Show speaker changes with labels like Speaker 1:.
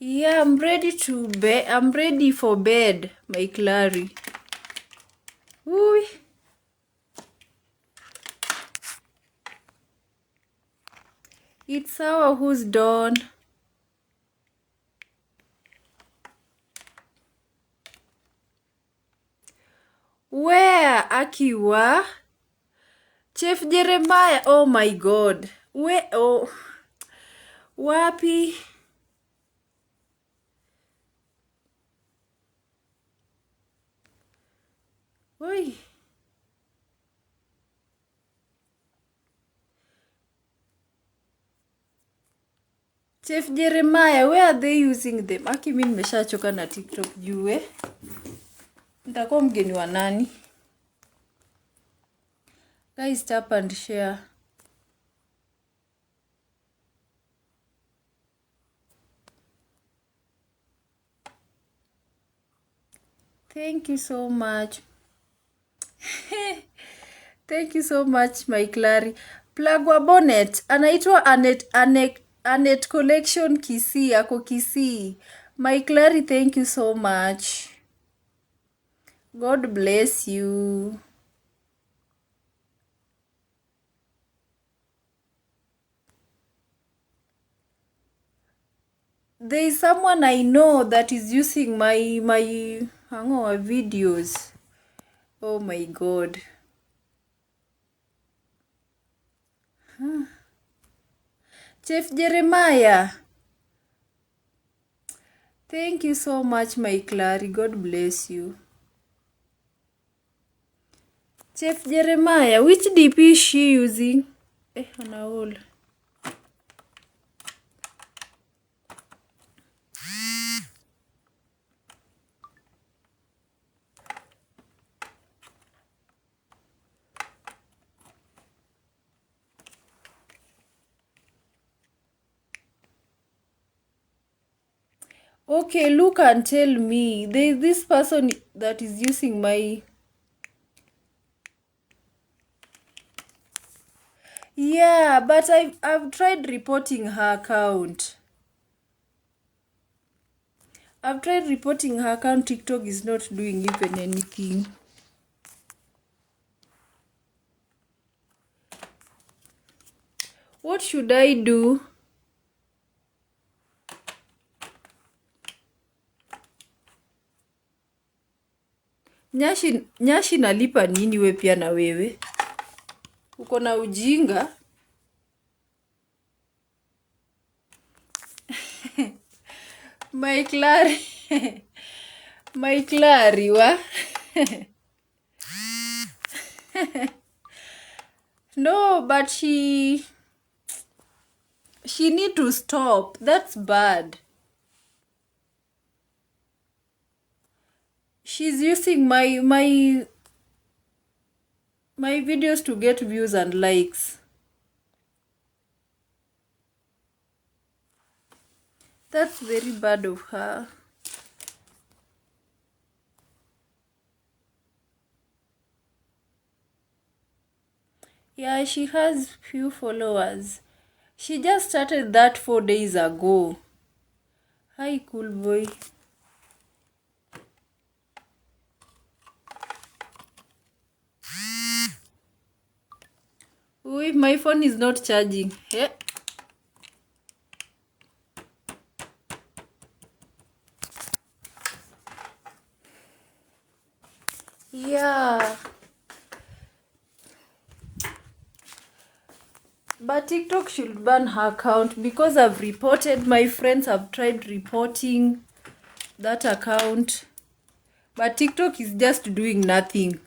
Speaker 1: Yeah, I'm ready to bed. I'm ready for bed, my Clary. Ooh. It's our who's done. Where Akiwa? Chef Jeremiah, oh my God. Where, oh. Wapi? Oi. Chef Jeremiah, where are they using them? Aki mimi nimeshachoka na TikTok juu nitakuwa mgeni wa nani? Guys, tap and share. Thank you so much. Thank you so much, my Clary. Plagwa bonnet. Anaitwa Anet Collection Kisii. Ako Kisii. My Clary, thank you so much. God bless you. There is someone I know that is using my videos. Oh my God. Chef Jeremiah. Thank you so much, my Clary. God bless you. Chef Jeremiah, which DP is she using? Anaol. Okay, look and tell me. There is this person that is using my... Yeah, but I've tried reporting her account. I've tried reporting her account. TikTok is not doing even anything. What should I do? Nyashi nalipa nini we pia na wewe? Uko na ujinga? My Clary. My Clary, wa? No, but she need to stop. That's bad. She's using my videos to get views and likes. That's very bad of her. Yeah, she has few followers. She just started that 4 days ago. Hi, cool boy. Ooh, my phone is not charging. Yeah. Yeah. But TikTok should ban her account because I've reported. My friends have tried reporting that account. But TikTok is just doing nothing.